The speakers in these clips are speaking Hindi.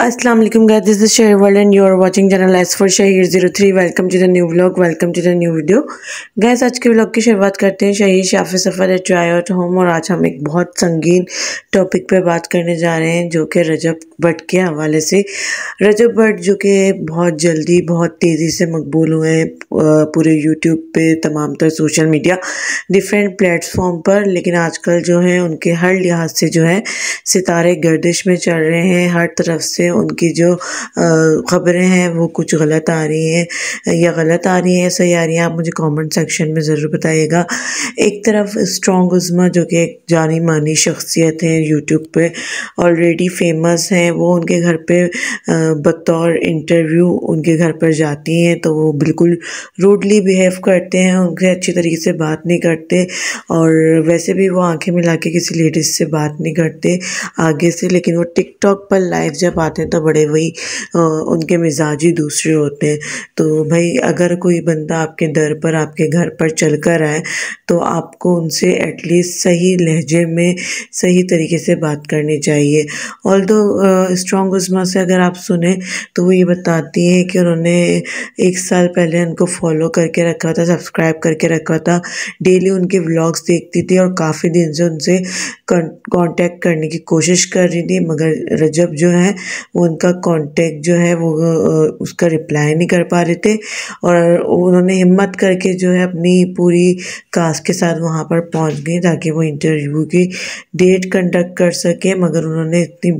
Assalamu alaikum guys, this is Shahirwal and you are watching channel S for Shahir03. Welcome to the new vlog, welcome to the new video. Guys, आज के व्लॉग की शुरुआत करते हैं शहीद शाफी सफ़र एट ट्राई होम। और आज हम एक बहुत संगीन टॉपिक पे बात करने जा रहे हैं जो कि रजब भट्ट के हवाले से। रजब भट्ट जो कि बहुत जल्दी बहुत तेज़ी से मकबूल हुए हैं पूरे यूट्यूब पे, तमाम तर सोशल मीडिया डिफरेंट प्लेटफॉर्म पर, लेकिन आजकल जो है उनके हर लिहाज से जो है सितारे गर्दिश में चल रहे हैं। हर तरफ से उनकी जो ख़बरें हैं वो कुछ गलत आ रही हैं या गलत आ रही हैं, सही आ रही हैं, आप मुझे कमेंट सेक्शन में ज़रूर बताइएगा। एक तरफ स्ट्रॉन्ग उज़्मा जो कि एक जानी मानी शख्सियत है, यूट्यूब पे ऑलरेडी फेमस हैं, वो उनके घर पे बतौर इंटरव्यू उनके घर पर जाती हैं तो वो बिल्कुल रूडली बिहेव करते हैं, उनसे अच्छी तरीके से बात नहीं करते और वैसे भी वो आंखें मिला के किसी लेडीज़ से बात नहीं करते आगे से। लेकिन वो टिकटॉक पर लाइव जब आते हैं तो बड़े वही उनके मिजाज ही दूसरे होते हैं। तो भाई अगर कोई बंदा आपके दर पर आपके घर पर चल कर आए तो आपको उनसे एटलीस्ट सही लहजे में सही तरीके से बात करनी चाहिए। ऑल्दो स्ट्रॉन्ग उज़्मा से अगर आप सुने तो वो ये बताती हैं कि उन्होंने 1 साल पहले उनको फॉलो करके रखा था, सब्सक्राइब करके रखा था, डेली उनके व्लॉग्स देखती थी और काफ़ी दिन से उनसे कांटेक्ट करने की कोशिश कर रही थी, मगर रजब जो है वो उनका कांटेक्ट जो है वो उसका रिप्लाई नहीं कर पा रहे थे। और उन्होंने हिम्मत करके जो है अपनी पूरी कास्ट के साथ वहाँ पर पहुँच गई ताकि वो इंटरव्यू की डेट कंडक्ट कर सके, मगर उन्होंने इतनी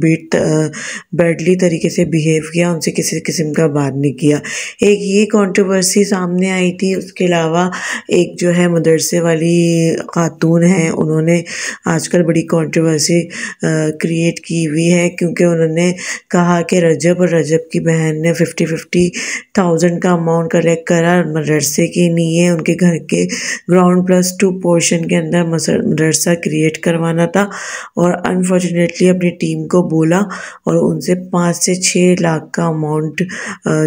बैडली तरीके से बिहेव किया, उनसे किसी किस्म का बात नहीं किया। एक ये कंट्रोवर्सी सामने आई थी, उसके अलावा एक जो है मदरसे वाली खातून है, उन्होंने आजकल बड़ी कंट्रोवर्सी क्रिएट की हुई है क्योंकि उन्होंने कहा कि रजब और रजब की बहन ने 50,000 का अमाउंट कलेक्ट करा मदरसे के लिए, उनके घर के ग्राउंड+2 पोर्शन के अंदर मदरसा क्रिएट करवाना था और अनफॉर्चुनेटली अपनी टीम को बोला और उनसे 5 से 6 लाख का अमाउंट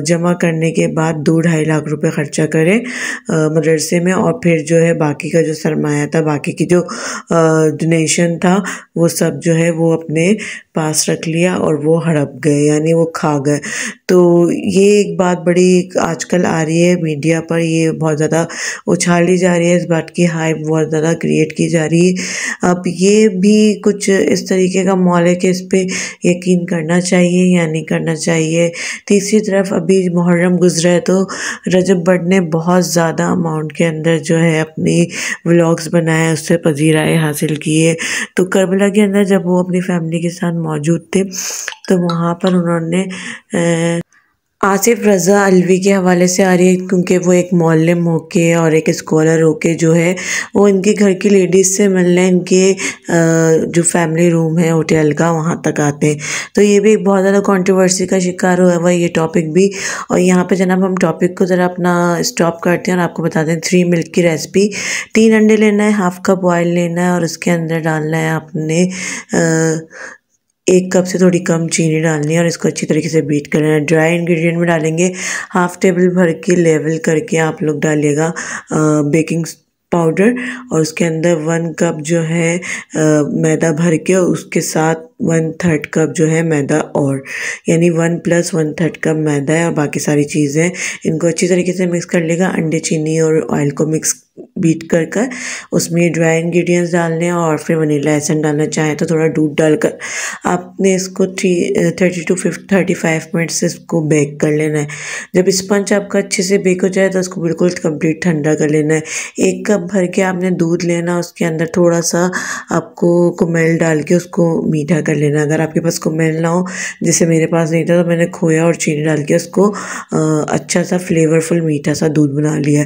जमा करने के बाद 2-2.5 लाख रुपए खर्चा करें मदरसे में और फिर जो है बाकी का जो सरमाया था, बाकी की जो डोनेशन था वो सब जो है वो अपने पास रख लिया और वो हड़प गए, यानी वो खा गए। तो ये एक बात बड़ी आजकल आ रही है मीडिया पर, ये बहुत ज़्यादा उछाली जा रही है, इस बात की हाइप बहुत ज़्यादा क्रिएट की जा रही है। अब ये भी कुछ इस तरीके का माहौल है कि इस पे यकीन करना चाहिए या नहीं करना चाहिए। तीसरी तरफ अभी मुहर्रम गुजरा है तो रजब भट्ट ने बहुत ज़्यादा अमाउंट के अंदर जो है अपनी व्लॉग्स बनाए, उससे पजीराई हासिल किए। तो करबला के अंदर जब वो अपनी फैमिली के साथ मौजूद थे तो वहाँ पर उन्होंने आसिफ रज़ा अलवी के हवाले से आ रही है क्योंकि वो एक मौलम होके और एक स्कॉलर होके जो है वो इनके घर की लेडीज़ से मिलने इनके जो फैमिली रूम है होटल का वहाँ तक आते हैं। तो ये भी एक बहुत ज़्यादा कंट्रोवर्सी का शिकार हुआ हुआ ये टॉपिक भी। और यहाँ पे जनाब हम टॉपिक को ज़रा अपना स्टॉप करते हैं और आपको बता दें 3 मिल्क की रेसिपी। 3 अंडे लेना है, हाफ कप ऑयल लेना है और उसके अंदर डालना है आपने 1 कप से थोड़ी कम चीनी डालनी है और इसको अच्छी तरीके से बीट कर लेना है। ड्राई इंग्रेडिएंट में डालेंगे हाफ़ टेबल भर के लेवल करके आप लोग डालिएगा बेकिंग पाउडर और उसके अंदर 1 कप जो है मैदा भर के उसके साथ 1/3 कप जो है मैदा और यानी 1 + 1/3 कप मैदा है और बाकी सारी चीज़ें इनको अच्छी तरीके से मिक्स कर लेगा। अंडे, चीनी और ऑयल को मिक्स बीट कर उसमें ड्राई इंग्रेडिएंट्स डालने हैं और फिर वनीला एसेंस डालना चाहें तो थोड़ा दूध डालकर आपने इसको 30 to 35 मिनट्स से इसको बेक कर लेना है। जब स्पंज आपका अच्छे से बेक हो जाए तो उसको बिल्कुल कंप्लीट ठंडा कर लेना है। 1 कप भर के आपने दूध लेना, उसके अंदर थोड़ा सा आपको कुमेल डाल के उसको मीठा कर लेना। अगर आपके पास कुमेल ना हो, जैसे मेरे पास नहीं था, तो मैंने खोया और चीनी डाल के उसको अच्छा सा फ्लेवरफुल मीठा सा दूध बना लिया।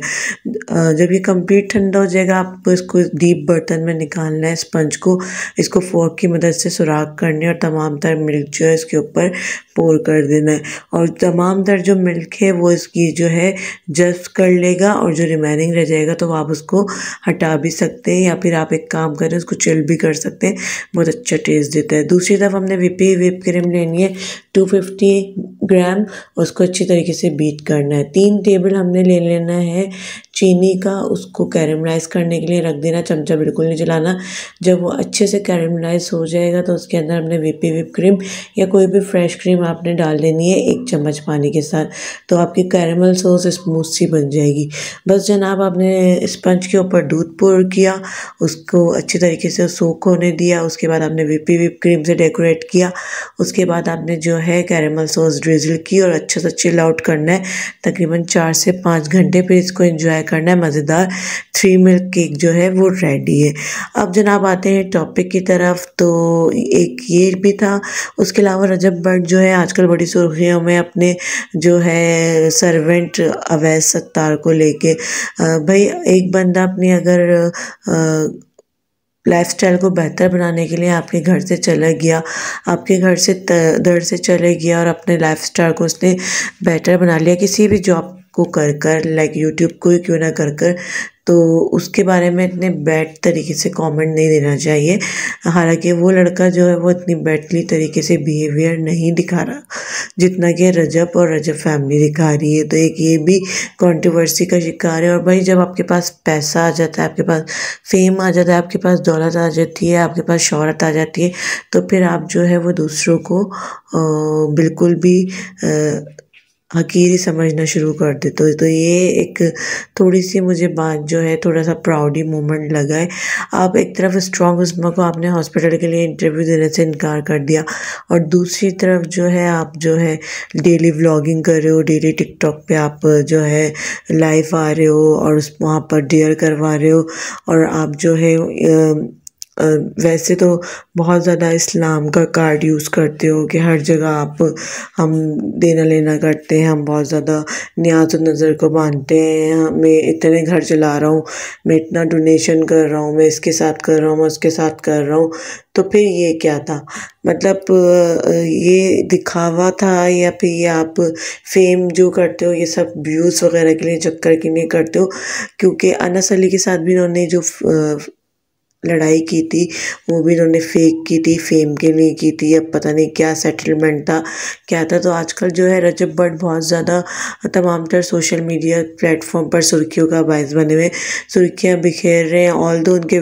जब ये कंप्लीट ठंडा हो जाएगा आपको इसको डीप बर्तन में निकालना है स्पंज को, इसको फोर्क की मदद से सुराख करने और तमाम तर मिल्क जो है इसके ऊपर पोर कर देना है और तमाम तर जो मिल्क है वो इसकी जो है जस्ट कर लेगा और जो रिमेनिंग रह जाएगा तो आप उसको हटा भी सकते हैं या फिर आप एक काम करें उसको चिल भी कर सकते हैं, बहुत अच्छा टेस्ट देता है। दूसरी तरफ हमने व्हिप क्रीम लेनी है 250 ग्राम, उसको अच्छी तरीके से बीट करना है। 3 टेबल हमने ले लेना है चीनी का उसको कैरेमलाइज करने के लिए रख देना, चमचा बिल्कुल नहीं चलाना। जब वो अच्छे से कैरेमलाइज हो जाएगा तो उसके अंदर हमने व्हिप क्रीम या कोई भी फ्रेश क्रीम आपने डाल देनी है 1 चम्मच पानी के साथ, तो आपकी कैरेमल सॉस स्मूथ सी बन जाएगी। बस जनाब आपने स्पंज के ऊपर दूध पोर किया, उसको अच्छी तरीके से सोक होने दिया, उसके बाद आपने व्हिप क्रीम से डेकोरेट किया, उसके बाद आपने जो है कैरेमल सॉस ड्रिजल की और अच्छे से चिल आउट करना है तकरीबन 4 से 5 घंटे, फिर इसको एंजॉय करना है। मज़ेदार 3 मिल्क केक जो है वो रेडी है। अब जनाब आते हैं टॉपिक की तरफ, तो एक ये भी था। उसके अलावा रजब भट्ट जो है आजकल बड़ी सुर्खियों में अपने जो है सर्वेंट अवैस सत्तार को लेके। भाई एक बंदा अपनी अगर लाइफस्टाइल को बेहतर बनाने के लिए आपके घर से चला गया, आपके घर से दर से चले गया और अपने लाइफस्टाइल को उसने बेटर बना लिया किसी भी जॉब को कर लाइक यूट्यूब को ही क्यों ना कर, तो उसके बारे में इतने बैड तरीके से कमेंट नहीं देना चाहिए। हालांकि वो लड़का जो है वो इतनी बैडली तरीके से बिहेवियर नहीं दिखा रहा जितना कि रजब और रजब फैमिली दिखा रही है, तो एक ये भी कंट्रोवर्सी का शिकार है। और भाई जब आपके पास पैसा आ जाता है, आपके पास फेम आ जाता है, आपके पास दौलत आ जाती है, आपके पास शोहरत आ जाती है, तो फिर आप जो है वो दूसरों को बिल्कुल भी हकीरी समझना शुरू कर देते हो। तो ये एक थोड़ी सी मुझे बात जो है थोड़ा सा प्राउडी मोमेंट लगा है। आप एक तरफ स्ट्रॉन्ग उस्मा को आपने हॉस्पिटल के लिए इंटरव्यू देने से इनकार कर दिया और दूसरी तरफ जो है आप जो है डेली व्लॉगिंग कर रहे हो, डेली टिकटॉक पे आप जो है लाइव आ रहे हो और उस वहाँ पर डेयर करवा रहे हो, और आप जो है वैसे तो बहुत ज़्यादा इस्लाम का कार्ड यूज़ करते हो कि हर जगह आप हम देना लेना करते हैं, हम बहुत ज़्यादा नियाज़ नज़र को मानते हैं, मैं इतने घर चला रहा हूँ, मैं इतना डोनेशन कर रहा हूँ, मैं इसके साथ कर रहा हूँ, मैं उसके साथ कर रहा हूँ। तो फिर ये क्या था? मतलब ये दिखावा था या फिर ये आप फेम जो करते हो ये सब व्यूज़ वगैरह के लिए चक्कर के लिए करते हो? क्योंकि अनस अली के साथ भी उन्होंने जो लड़ाई की थी वो भी इन्होंने फेक की थी, फेम के लिए की थी, अब पता नहीं क्या सेटलमेंट था क्या था। तो आजकल जो है रजब भट्ट बहुत ज़्यादा तमाम तर सोशल मीडिया प्लेटफॉर्म पर सुर्खियों का बायस बने हुए, सुर्खियाँ बिखेर रहे हैं। ऑल दो उनके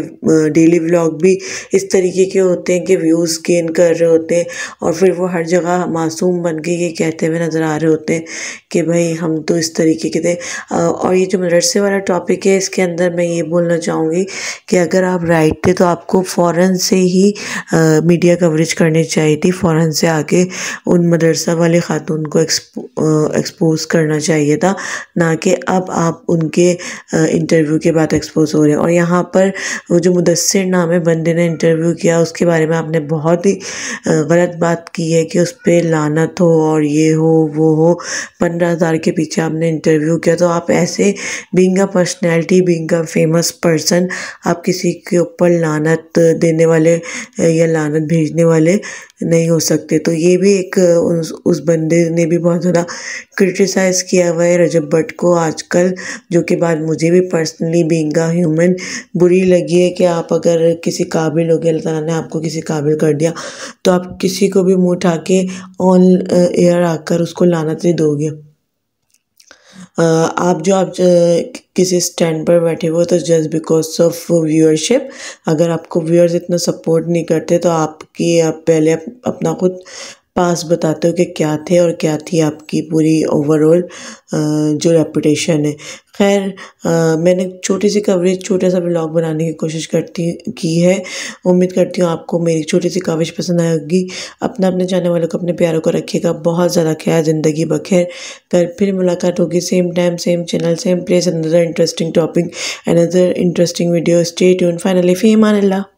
डेली व्लॉग भी इस तरीके के होते हैं कि व्यूज़ गेन कर रहे होते हैं और फिर वो हर जगह मासूम बन के ये कहते हुए नज़र आ रहे होते हैं कि भाई हम तो इस तरीके के थे। और ये जो मदरसे वाला टॉपिक है इसके अंदर मैं ये बोलना चाहूँगी कि अगर आप राइट थे तो आपको फ़ौरन से ही मीडिया कवरेज करनी चाहिए थी, फ़ौरन से आके उन मदरसा वाले ख़ातून को एक्सपोज करना चाहिए था, ना कि अब आप उनके इंटरव्यू के बाद एक्सपोज हो रहे हैं। और यहाँ पर वो जो मुदस्सिर नाम है बंदे ने इंटरव्यू किया उसके बारे में आपने बहुत ही गलत बात की है कि उस पर लानत हो और ये हो वो हो। 15,000 के पीछे आपने इंटरव्यू किया, तो आप ऐसे being a personality, being a famous person, आप किसी के ऊपर लानत देने वाले या लानत भेजने वाले नहीं हो सकते। तो ये भी एक उस बंदे ने भी बहुत ज़्यादा क्रिटिसाइज़ किया हुआ है रजब भट्ट को आजकल, जो कि बात मुझे भी पर्सनली बीइंग अ ह्यूमन बुरी लगी है कि आप अगर किसी काबिल हो गए, अल्लाह ताला ने आपको किसी काबिल कर दिया, तो आप किसी को भी मुँह उठा के ऑन एयर आकर उसको लानत नहीं दोगे। आप किसी स्टैंड पर बैठे हो तो जस्ट बिकॉज ऑफ व्यूअरशिप, अगर आपको व्यूअर्स इतना सपोर्ट नहीं करते तो आप पहले अपना खुद पास बताते हो कि क्या थे और क्या थी आपकी पूरी ओवरऑल जो रेपुटेशन है। खैर मैंने छोटी सी कवरेज, छोटा सा व्लॉग बनाने की कोशिश की है। उम्मीद करती हूँ आपको मेरी छोटी सी कवरेज पसंद आएगी। अपने जाने वालों को, अपने प्यारों को रखिएगा बहुत ज़्यादा ख्याल। ज़िंदगी बखैर। कल फिर मुलाकात होगी, same time same channel same place, another interesting topic, another interesting video. Stay tuned. Finally फी अमान अल्लाह।